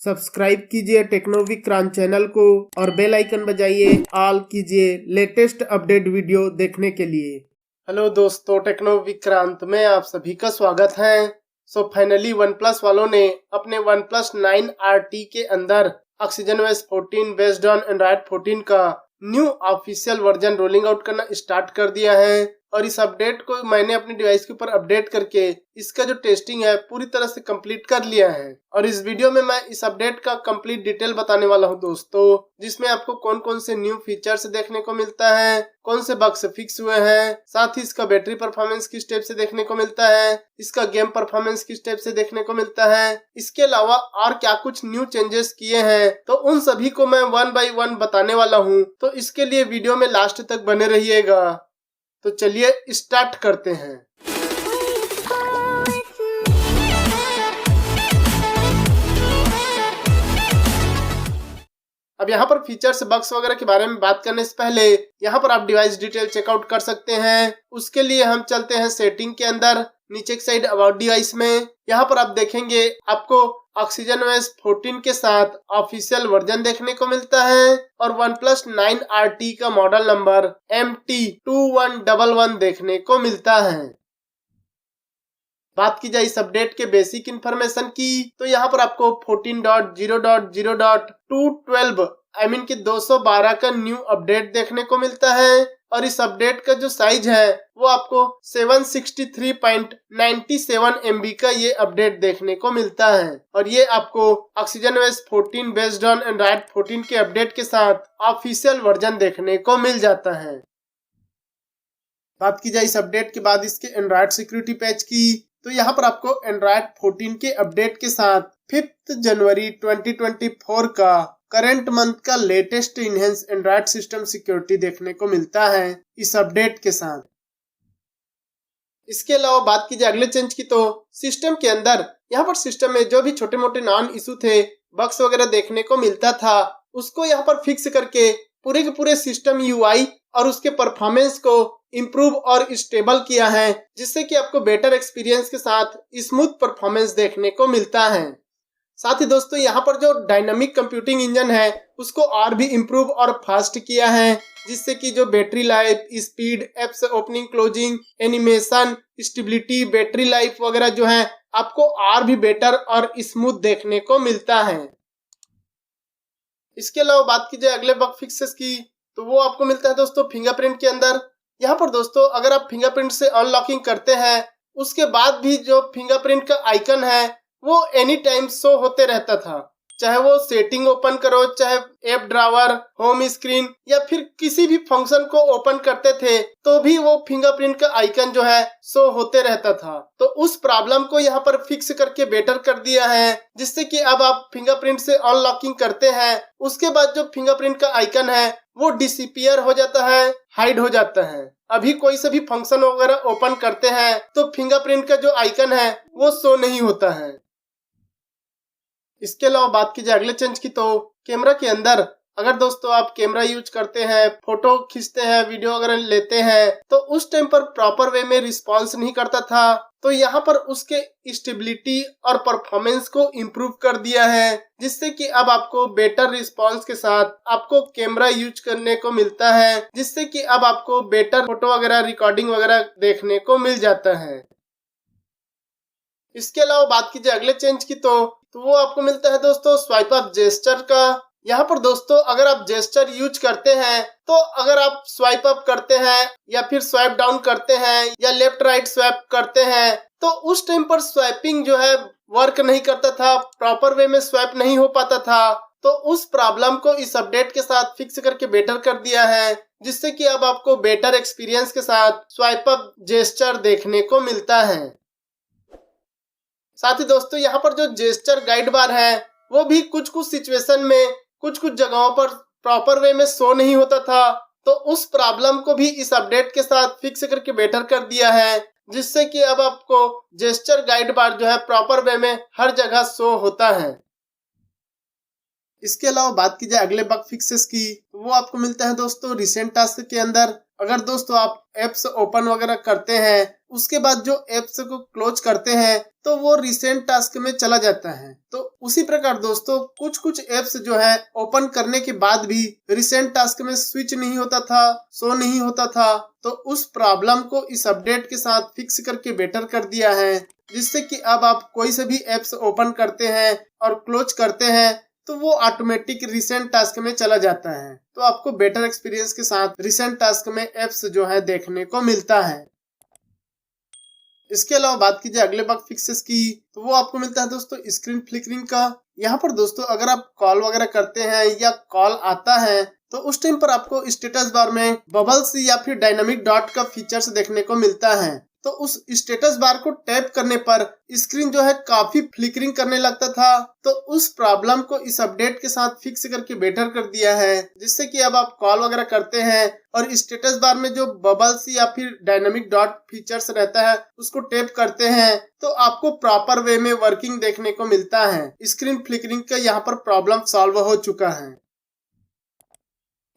Subscribe कीजिए टेक्नोविक्रांत channel को और बेल आइकन बजाइए ऑल कीजिए लेटेस्ट अपडेट वीडियो देखने के लिए। हेलो दोस्तों, टेक्नोविक्रांत में आप सभी का स्वागत है। फाइनली वन प्लस वालों ने अपने वन प्लस 9 RT के अंदर oxygen OS 14 based on Android 14 का new official version rolling out करना स्टार्ट कर दिया है। और इस अपडेट को मैंने अपने डिवाइस के ऊपर अपडेट करके इसका जो टेस्टिंग है पूरी तरह से कंप्लीट कर लिया है। और इस वीडियो में मैं इस अपडेट का कंप्लीट डिटेल बताने वाला हूं दोस्तों, जिसमें आपको कौन कौन से न्यू फीचर्स देखने को मिलता है, कौन से बग्स फिक्स हुए हैं, साथ ही इसका बैटरी परफॉर्मेंस किस टाइप से देखने को मिलता है, इसका गेम परफॉर्मेंस किस टाइप से देखने को मिलता है, इसके अलावा और क्या कुछ न्यू चेंजेस किए हैं, तो उन सभी को मैं 1 बाय 1 बताने वाला हूँ। तो इसके लिए वीडियो में लास्ट तक बने रहिएगा। तो चलिए स्टार्ट करते हैं। अब यहाँ पर फीचर्स बग्स वगैरह के बारे में बात करने से पहले यहाँ पर आप डिवाइस डिटेल चेकआउट कर सकते हैं। उसके लिए हम चलते हैं सेटिंग के अंदर, नीचे की साइड अबाउट डिवाइस में। यहाँ पर आप देखेंगे आपको ऑक्सीजन OS 14 के साथ ऑफिशियल वर्जन देखने को मिलता है और वन प्लस 9 RT का मॉडल नंबर MT2111 देखने को मिलता है। बात की जाए इस अपडेट के बेसिक इंफॉर्मेशन की, तो यहाँ पर आपको 14.0.0.212 कि 212 का न्यू अपडेट देखने को मिलता है। और इस अपडेट का जो साइज है वो आपको 763.97 MB का ये अपडेट देखने को मिलता है। और ये आपको oxygen OS 14 based on Android 14 के अपडेट के साथ ऑफिशियल वर्जन देखने को मिल जाता है। बात की जाए इस अपडेट के बाद इसके एंड्रॉइड सिक्योरिटी पैच की, तो यहाँ पर आपको एंड्रॉइड 14 के अपडेट के साथ 5 जनवरी 2024 का करंट मंथ का latest enhance Android system security देखने को मिलता है इस अपडेट के साथ। इसके अलावा बात की जाए अगले चेंज की, तो सिस्टम के अंदर यहाँ पर सिस्टम में जो भी छोटे मोटे नॉन इशू थे, बग्स वगैरह देखने को मिलता था, उसको यहाँ पर फिक्स करके पूरे के पूरे सिस्टम UI और उसके परफॉर्मेंस को इम्प्रूव और स्टेबल किया है, जिससे कि आपको बेटर एक्सपीरियंस के साथ स्मूथ परफॉर्मेंस देखने को मिलता है। साथ ही दोस्तों यहाँ पर जो डायनामिक कंप्यूटिंग इंजन है उसको और भी इम्प्रूव और फास्ट किया है, जिससे कि जो battery life, speed, apps opening closing, animation, stability, battery life वगैरह जो है आपको और भी बेटर और स्मूथ देखने को मिलता है। इसके अलावा बात की जाए अगले बग फिक्सेस की, तो वो आपको मिलता है दोस्तों फिंगरप्रिंट के अंदर। यहाँ पर दोस्तों अगर आप फिंगरप्रिंट से अनलॉकिंग करते हैं, उसके बाद भी जो फिंगरप्रिंट का आइकन है वो एनी टाइम शो होते रहता था। चाहे वो सेटिंग ओपन करो, चाहे ऐप ड्रावर, होम स्क्रीन या फिर किसी भी फंक्शन को ओपन करते थे तो भी वो फिंगरप्रिंट का आइकन जो है शो होते रहता था। तो उस प्रॉब्लम को यहाँ पर फिक्स करके बेटर कर दिया है, जिससे कि अब आप फिंगरप्रिंट से अनलॉकिंग करते हैं, उसके बाद जो फिंगरप्रिंट का आइकन है वो डिसअपीयर हो जाता है, हाइड हो जाता है। अभी कोई से भी फंक्शन वगैरह ओपन करते हैं तो फिंगरप्रिंट का जो आइकन है वो शो नहीं होता है। इसके अलावा बात की जाए अगले चेंज की, तो कैमरा के अंदर अगर दोस्तों आप कैमरा यूज करते हैं, फोटो खींचते हैं, वीडियो वगैरह लेते हैं, तो उस टाइम पर प्रॉपर वे में रिस्पॉन्स नहीं करता था, तो यहाँ पर उसके स्टेबिलिटी और परफॉर्मेंस को इम्प्रूव कर दिया है, जिससे कि अब आपको बेटर रिस्पॉन्स के साथ आपको कैमरा यूज करने को मिलता है, जिससे कि अब आपको बेटर फोटो वगैरह रिकॉर्डिंग वगैरह देखने को मिल जाता है। इसके अलावा बात की जाए अगले चेंज की, तो वो आपको मिलता है दोस्तों स्वाइप अप जेस्चर का। यहाँ पर दोस्तों अगर आप जेस्चर यूज करते हैं, तो अगर आप स्वाइप अप करते हैं या फिर स्वाइप डाउन करते हैं या लेफ्ट राइट स्वाइप करते हैं, तो उस टाइम पर स्वाइपिंग जो है वर्क नहीं करता था, प्रॉपर वे में स्वाइप नहीं हो पाता था। तो उस प्रॉब्लम को इस अपडेट के साथ फिक्स करके बेटर कर दिया है, जिससे कि अब आपको बेटर एक्सपीरियंस के साथ स्वाइप अप जेस्चर देखने को मिलता है। साथ ही दोस्तों यहाँ पर जो जेस्चर गाइड बार है वो भी कुछ कुछ सिचुएशन में कुछ कुछ जगहों पर प्रॉपर वे में शो नहीं होता था, तो उस प्रॉब्लम को भी इस अपडेट के साथ फिक्स करके बेटर कर दिया है, जिससे कि अब आपको जेस्चर गाइड बार जो है प्रॉपर वे में हर जगह शो होता है। इसके अलावा बात की जाए अगले बग फिक्सेस की, वो आपको मिलता है दोस्तों रिसेंट टास्क के अंदर। अगर दोस्तों आप एप्स ओपन वगैरह करते हैं, उसके बाद जो एप्स को क्लोज करते हैं तो वो रिसेंट टास्क में चला जाता है। तो उसी प्रकार दोस्तों कुछ कुछ एप्स जो है ओपन करने के बाद भी रिसेंट टास्क में स्विच नहीं होता था, शो नहीं होता था। तो उस प्रॉब्लम को इस अपडेट के साथ फिक्स करके बेटर कर दिया है, जिससे कि अब आप कोई से भी एप्स ओपन करते हैं और क्लोज करते हैं तो वो ऑटोमेटिक रिसेंट टास्क में चला जाता है। तो आपको बेटर एक्सपीरियंस के साथ रिसेंट टास्क में एप्स जो है देखने को मिलता है। इसके अलावा बात कीजिए अगले बग फिक्सेस की, तो वो आपको मिलता है दोस्तों स्क्रीन फ्लिकरिंग का। यहाँ पर दोस्तों अगर आप कॉल वगैरह करते हैं या कॉल आता है तो उस टाइम पर आपको स्टेटस बार में बबल्स या फिर डायनामिक डॉट का फीचर्स देखने को मिलता है। तो उस स्टेटस बार को टैप करने पर स्क्रीन जो है काफी फ्लिकरिंग करने लगता था। तो उस प्रॉब्लम को इस अपडेट के साथ फिक्स करके बेटर कर दिया है, जिससे कि अब आप कॉल वगैरह करते हैं और स्टेटस बार में जो बबल्स या फिर डायनामिक डॉट फीचर्स रहता है उसको टैप करते हैं तो आपको प्रॉपर वे में वर्किंग देखने को मिलता है। स्क्रीन फ्लिकरिंग का यहाँ पर प्रॉब्लम सॉल्व हो चुका है।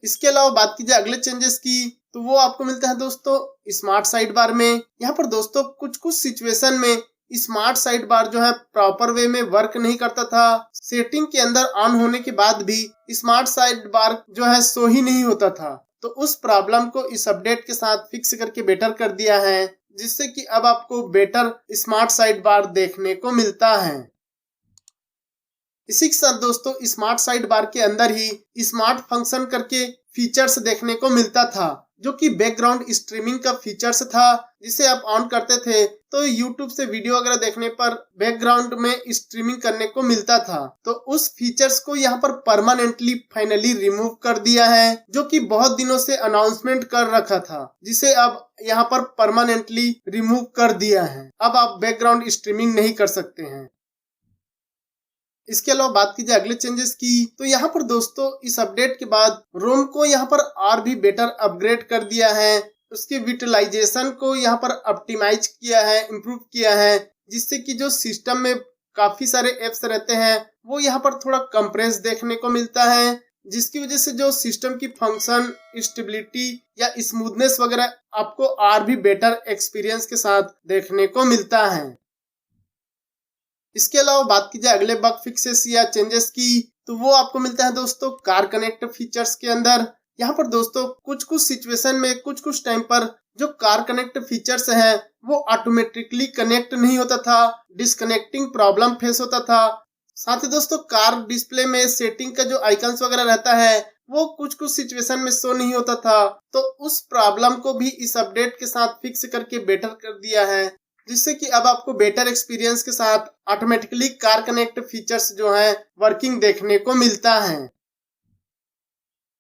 इसके अलावा बात कीजिए अगले चेंजेस की, तो वो आपको मिलता है दोस्तों स्मार्ट साइड बार में। यहाँ पर दोस्तों कुछ कुछ सिचुएशन में स्मार्ट साइड बार जो है प्रॉपर वे में वर्क नहीं करता था। सेटिंग के अंदर ऑन होने के बाद भी स्मार्ट साइड बार जो है शो ही नहीं होता था। तो उस प्रॉब्लम को इस अपडेट के साथ फिक्स करके बेटर कर दिया है, जिससे कि अब आपको बेटर स्मार्ट साइड बार देखने को मिलता है। इसी के साथ दोस्तों स्मार्ट साइड बार के अंदर ही स्मार्ट फंक्शन करके फीचर्स देखने को मिलता था, जो कि बैकग्राउंड स्ट्रीमिंग का फीचर्स था, जिसे आप ऑन करते थे तो यूट्यूब से वीडियो वगैरह देखने पर बैकग्राउंड में स्ट्रीमिंग करने को मिलता था। तो उस फीचर्स को यहाँ पर परमानेंटली फाइनली रिमूव कर दिया है, जो कि बहुत दिनों से अनाउंसमेंट कर रखा था, जिसे अब यहाँ पर परमानेंटली रिमूव कर दिया है। अब आप बैकग्राउंड स्ट्रीमिंग नहीं कर सकते हैं। इसके अलावा बात कीजिए अगले चेंजेस की, तो यहाँ पर दोस्तों इस अपडेट के बाद रोम को यहाँ पर और भी बेटर अपग्रेड कर दिया है। उसके यूटिलाइजेशन को यहाँ पर ऑप्टिमाइज किया है, इम्प्रूव किया है, जिससे कि जो सिस्टम में काफी सारे एप्स रहते हैं वो यहाँ पर थोड़ा कंप्रेस देखने को मिलता है, जिसकी वजह से जो सिस्टम की फंक्शन, स्टेबिलिटी या स्मूथनेस वगैरह आपको और भी बेटर एक्सपीरियंस के साथ देखने को मिलता है। इसके अलावा बात कीजिए अगले बग फिक्सेस या चेंजेस की, तो वो आपको मिलता है दोस्तों कार कनेक्ट फीचर्स के अंदर। यहाँ पर दोस्तों कुछ कुछ सिचुएशन में कुछ टाइम पर जो कार कनेक्ट फीचर्स हैं वो ऑटोमेटिकली कनेक्ट नहीं होता था, डिस्कनेक्टिंग प्रॉब्लम फेस होता था। साथ ही दोस्तों कार डिस्प्ले में सेटिंग का जो आइकन्स वगैरह रहता है वो कुछ सिचुएशन में शो नहीं होता था। तो उस प्रॉब्लम को भी इस अपडेट के साथ फिक्स करके बेटर कर दिया है, जिससे कि अब आपको बेटर एक्सपीरियंस के साथ ऑटोमेटिकली कार कनेक्ट फीचर्स जो है वर्किंग देखने को मिलता है।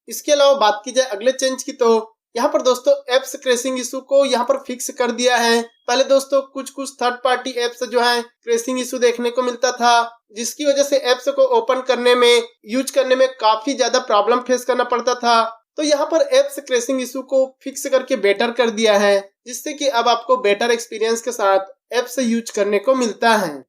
इसके अलावा बात की जाए अगले चेंज की, तो यहाँ पर दोस्तों एप्स क्रैशिंग इशू को यहाँ पर फिक्स कर दिया है। पहले दोस्तों कुछ थर्ड पार्टी एप्स जो है क्रैशिंग इशू देखने को मिलता था, जिसकी वजह से एप्स को ओपन करने में, यूज करने में काफी ज्यादा प्रॉब्लम फेस करना पड़ता था। तो यहाँ पर एप्स क्रैशिंग इशू को फिक्स करके बेटर कर दिया है, जिससे कि अब आपको बेटर एक्सपीरियंस के साथ एप्स यूज करने को मिलता है।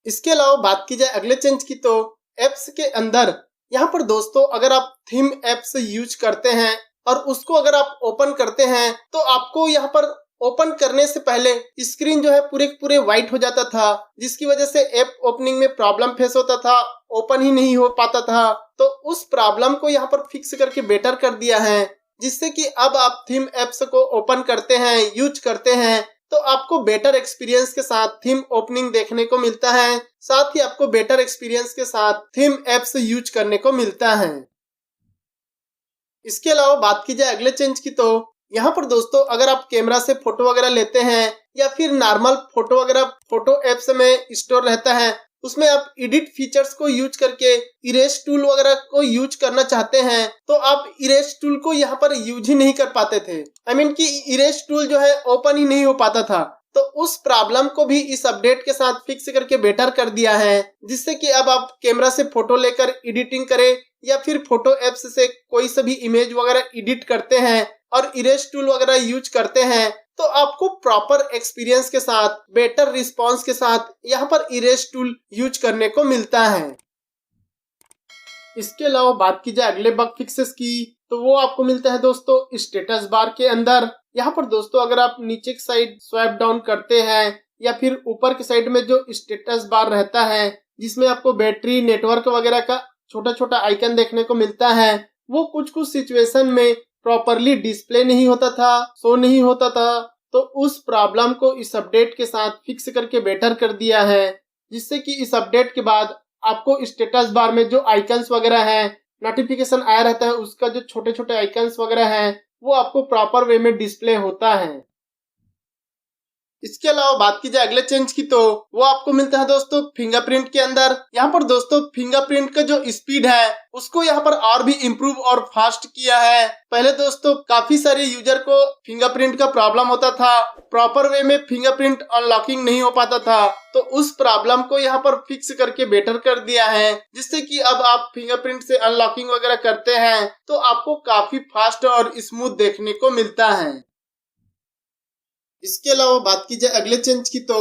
इसके अलावा बात की जाए अगले चेंज की, तो एप्स के अंदर यहाँ पर दोस्तों अगर आप थीम एप्स यूज करते हैं और उसको अगर आप ओपन करते हैं तो आपको यहाँ पर ओपन करने से पहले स्क्रीन जो है पूरे व्हाइट हो जाता था, जिसकी वजह से ऐप ओपनिंग में प्रॉब्लम फेस होता था, ओपन ही नहीं हो पाता था। तो उस प्रॉब्लम को यहाँ पर फिक्स करके बेटर कर दिया है, जिससे कि अब आप थीम एप्स को ओपन करते हैं, यूज करते हैं तो आपको बेटर एक्सपीरियंस के साथ थीम ओपनिंग देखने को मिलता है। साथ ही आपको बेटर एक्सपीरियंस के साथ थीम एप्स यूज करने को मिलता है। इसके अलावा बात की जाए अगले चेंज की, तो यहाँ पर दोस्तों अगर आप कैमरा से फोटो वगैरह लेते हैं या फिर नॉर्मल फोटो वगैरह फोटो एप्स में स्टोर रहता है, उसमें आप एडिट फीचर्स को यूज करके इरेज टूल वगैरह को यूज करना चाहते हैं तो आप इरेज टूल को यहाँ पर यूज ही नहीं कर पाते थे। आई मीन कि इरेज टूल जो है ओपन ही नहीं हो पाता था। तो उस प्रॉब्लम को भी इस अपडेट के साथ फिक्स करके बेटर कर दिया है, जिससे कि अब आप कैमरा से फोटो लेकर एडिटिंग करें या फिर फोटो एप्स से कोई सा भी इमेज वगैरह एडिट करते हैं और इरेज टूल वगैरह यूज करते हैं तो आपको प्रॉपर एक्सपीरियंस के साथ, बेटर रिस्पांस के साथ यहाँ पर इरेज टूल यूज करने को मिलता है। इसके अलावा बात की जाए अगले बग फिक्सेस की, तो वो आपको मिलता है दोस्तों स्टेटस बार के अंदर। यहाँ पर दोस्तों अगर आप नीचे की साइड स्वाइप डाउन करते हैं या फिर ऊपर की साइड में जो स्टेटस बार रहता है जिसमें आपको बैटरी, नेटवर्क वगैरह का छोटा छोटा आइकन देखने को मिलता है, वो कुछ कुछ सिचुएशन में प्रॉपरली डिस्प्ले नहीं होता था, शो नहीं होता था। तो उस प्रॉब्लम को इस अपडेट के साथ फिक्स करके बेटर कर दिया है, जिससे कि इस अपडेट के बाद आपको स्टेटस बार में जो आइकन्स वगैरह है, नोटिफिकेशन आया रहता है, उसका जो छोटे छोटे आइकन्स वगैरह है वो आपको प्रॉपर वे में डिस्प्ले होता है। इसके अलावा बात की जाए अगले चेंज की तो वो आपको मिलता है दोस्तों फिंगरप्रिंट के अंदर। यहाँ पर दोस्तों फिंगरप्रिंट का जो स्पीड है उसको यहाँ पर और भी इम्प्रूव और फास्ट किया है। पहले दोस्तों काफी सारे यूजर को फिंगरप्रिंट का प्रॉब्लम होता था, प्रॉपर वे में फिंगरप्रिंट अनलॉकिंग नहीं हो पाता था, तो उस प्रॉब्लम को यहाँ पर फिक्स करके बेटर कर दिया है, जिससे कि अब आप फिंगरप्रिंट से अनलॉकिंग वगैरह करते हैं तो आपको काफी फास्ट और स्मूथ देखने को मिलता है। इसके अलावा बात की जाए अगले चेंज की तो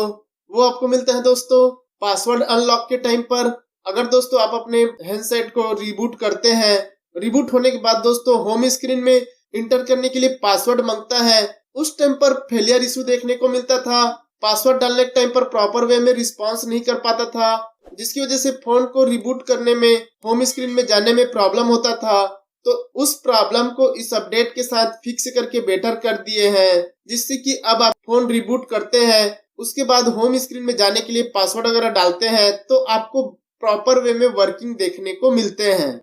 वो आपको मिलता है दोस्तों पासवर्ड अनलॉक के टाइम पर। अगर दोस्तों आप अपने हैंडसेट को रिबूट करते हैं, रिबूट होने के बाद दोस्तों होम स्क्रीन में इंटर करने के लिए पासवर्ड मांगता है, उस टाइम पर फेलियर इशू देखने को मिलता था। पासवर्ड डालने के टाइम पर प्रॉपर वे में रिस्पॉन्स नहीं कर पाता था, जिसकी वजह से फोन को रिबूट करने में, होम स्क्रीन में जाने में प्रॉब्लम होता था। तो उस प्रॉब्लम को इस अपडेट के साथ फिक्स करके बेटर कर दिए हैं, जिससे कि अब आप फोन रिबूट करते हैं, उसके बाद होम स्क्रीन में जाने के लिए पासवर्ड वगैरह डालते हैं तो आपको प्रॉपर वे में वर्किंग देखने को मिलते हैं।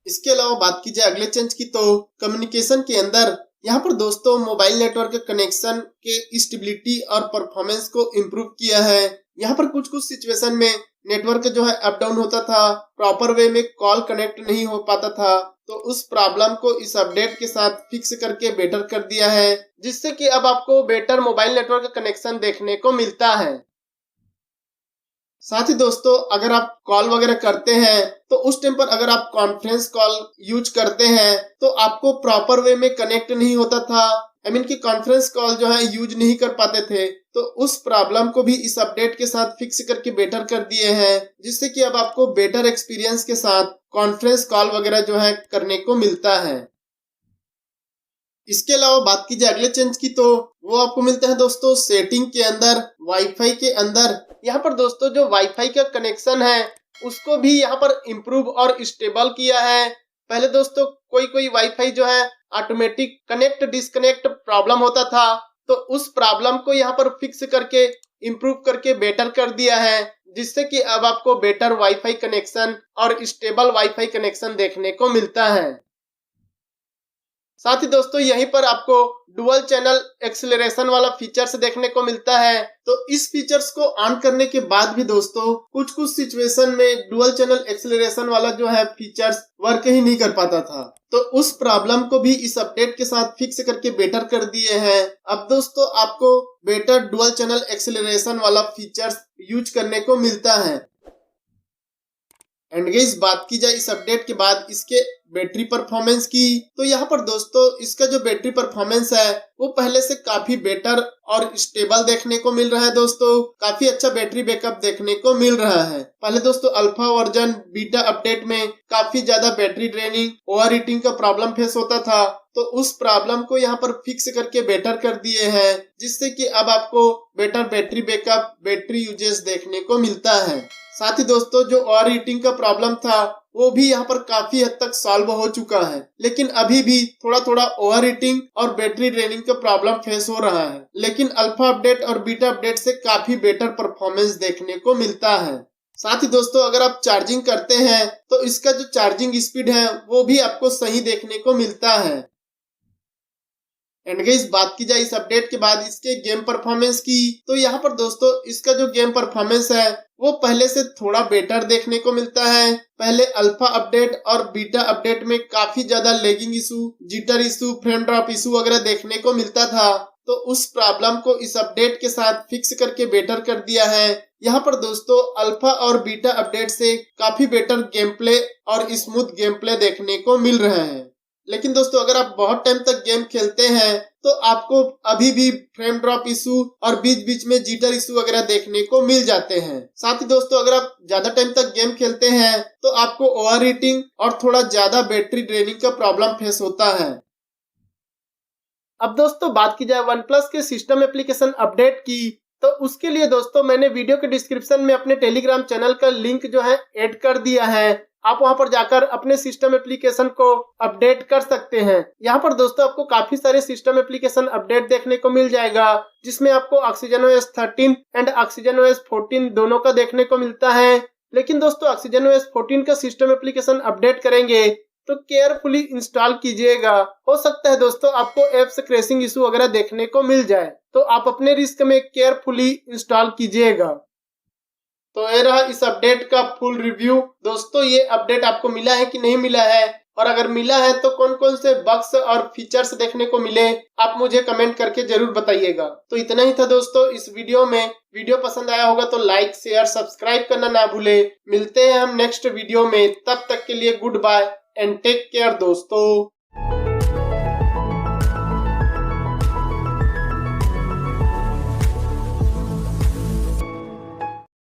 इसके अलावा बात की जाए अगले चेंज की तो कम्युनिकेशन के अंदर यहाँ पर दोस्तों मोबाइल नेटवर्क कनेक्शन के स्टेबिलिटी और परफॉर्मेंस को इम्प्रूव किया है। यहाँ पर कुछ कुछ सिचुएशन में नेटवर्क जो है अप डाउन होता था, प्रॉपर वे में कॉल कनेक्ट नहीं हो पाता था, तो उस प्रॉब्लम को इस अपडेट के साथ फिक्स करके बेटर कर दिया है, जिससे कि अब आपको बेटर मोबाइल नेटवर्क कनेक्शन देखने को मिलता है। साथ ही दोस्तों अगर आप कॉल वगैरह करते हैं तो उस टाइम पर अगर आप कॉन्फ्रेंस कॉल यूज करते हैं तो आपको प्रॉपर वे में कनेक्ट नहीं होता था, आई मीन कि कॉन्फ्रेंस कॉल जो है यूज नहीं कर पाते थे, तो उस प्रॉब्लम को भी इस अपडेट के साथ फिक्स करके बेटर कर दिए हैं, जिससे कि अब आपको बेटर एक्सपीरियंस के साथ कॉन्फ्रेंस कॉल वगैरह जो है करने को मिलता है। इसके अलावा बात की जाए अगले चेंज की तो वो आपको मिलता है दोस्तों सेटिंग के अंदर, वाईफाई के अंदर। यहाँ पर दोस्तों जो वाईफाई का कनेक्शन है उसको भी यहाँ पर इम्प्रूव और स्टेबल किया है। पहले दोस्तों कोई कोई वाईफाई जो है ऑटोमेटिक कनेक्ट डिस्कनेक्ट प्रॉब्लम होता था, तो उस प्रॉब्लम को यहाँ पर फिक्स करके इम्प्रूव करके बेटर कर दिया है, जिससे कि अब आपको बेटर वाईफाई कनेक्शन और स्टेबल वाईफाई कनेक्शन देखने को मिलता है। साथ ही दोस्तों यहीं पर आपको डुअल चैनल एक्सेलरेशन वाला फीचर्स देखने को मिलता है, तो इस फीचर्स को ऑन करने के बाद भी दोस्तों कुछ कुछ सिचुएशन में डुअल चैनल एक्सेलरेशन वाला जो है फीचर्स वर्क ही नहीं कर पाता था, तो उस प्रॉब्लम को भी इस अपडेट के साथ फिक्स करके बेटर कर दिए हैं। अब दोस्तों आपको बेटर डुअल चैनल एक्सेलरेशन वाला फीचर्स यूज करने को मिलता है। एंड गाइस बात की जाए इस अपडेट के बाद इसके बैटरी परफॉर्मेंस की, तो यहाँ पर दोस्तों इसका जो बैटरी परफॉर्मेंस है वो पहले से काफी बेटर और स्टेबल देखने को मिल रहा है। दोस्तों काफी अच्छा बैटरी बैकअप देखने को मिल रहा है। पहले दोस्तों अल्फा वर्जन बीटा अपडेट में काफी ज्यादा बैटरी ड्रेनिंग, ओवर हीटिंग का प्रॉब्लम फेस होता था, तो उस प्रॉब्लम को यहाँ पर फिक्स करके बेटर कर दिए हैं, जिससे कि अब आपको better battery backup, battery uses देखने को मिलता है। साथ ही दोस्तों जो ओवर हीटिंग का प्रॉब्लम था वो भी यहाँ पर काफी हद तक सॉल्व हो चुका है, लेकिन अभी भी थोड़ा थोड़ा ओवर हीटिंग और बैटरी ड्रेनिंग का प्रॉब्लम फेस हो रहा है, लेकिन अल्फा अपडेट और बीटा अपडेट से काफी बेटर परफॉर्मेंस देखने को मिलता है। साथ ही दोस्तों अगर आप चार्जिंग करते हैं तो इसका जो चार्जिंग स्पीड है वो भी आपको सही देखने को मिलता है। एंड गाइस बात की जाए इस अपडेट के बाद इसके गेम परफॉर्मेंस की, तो यहाँ पर दोस्तों इसका जो गेम परफॉर्मेंस है वो पहले से थोड़ा बेटर देखने को मिलता है। पहले अल्फा अपडेट और बीटा अपडेट में काफी ज्यादा lagging issue, jitter issue, frame drop issue वगैरह देखने को मिलता था, तो उस प्रॉब्लम को इस अपडेट के साथ फिक्स करके बेटर कर दिया है। यहाँ पर दोस्तों अल्फा और बीटा अपडेट से काफी बेटर गेम प्ले और स्मूथ गेम प्ले देखने को मिल रहे हैं। लेकिन दोस्तों अगर आप बहुत टाइम तक गेम खेलते हैं तो आपको अभी भी फ्रेम ड्रॉप इशू और बीच बीच में जिटर इशू वगैरह देखने को मिल जाते हैं। साथ ही दोस्तों अगर आप ज्यादा टाइम तक गेम खेलते हैं तो आपको ओवर हीटिंग और थोड़ा ज्यादा बैटरी ड्रेनिंग का प्रॉब्लम फेस होता है। अब दोस्तों बात की जाए OnePlus के सिस्टम एप्लीकेशन अपडेट की, तो उसके लिए दोस्तों मैंने वीडियो के डिस्क्रिप्शन में अपने टेलीग्राम चैनल का लिंक जो है ऐड कर दिया है। आप वहां पर जाकर अपने सिस्टम एप्लीकेशन को अपडेट कर सकते हैं। यहाँ पर दोस्तों आपको काफी सारे सिस्टम एप्लीकेशन अपडेट देखने को मिल जाएगा, जिसमें आपको ऑक्सीजनOS 13 एंड ऑक्सीजनOS 14 दोनों का देखने को मिलता है। लेकिन दोस्तों ऑक्सीजनOS 14 का सिस्टम एप्लीकेशन अपडेट करेंगे तो केयरफुली इंस्टॉल कीजिएगा। हो सकता है दोस्तों आपको एप्स क्रैशिंग इशू वगैरह देखने को मिल जाए, तो आप अपने रिस्क में केयरफुली इंस्टॉल कीजिएगा। तो ये रहा इस अपडेट का फुल रिव्यू। दोस्तों ये अपडेट आपको मिला है कि नहीं मिला है, और अगर मिला है तो कौन कौन से बग्स और फीचर्स देखने को मिले, आप मुझे कमेंट करके जरूर बताइएगा। तो इतना ही था दोस्तों इस वीडियो में। वीडियो पसंद आया होगा तो लाइक शेयर सब्सक्राइब करना ना भूले। मिलते हैं हम नेक्स्ट वीडियो में, तब तक के लिए goodbye and take care दोस्तों।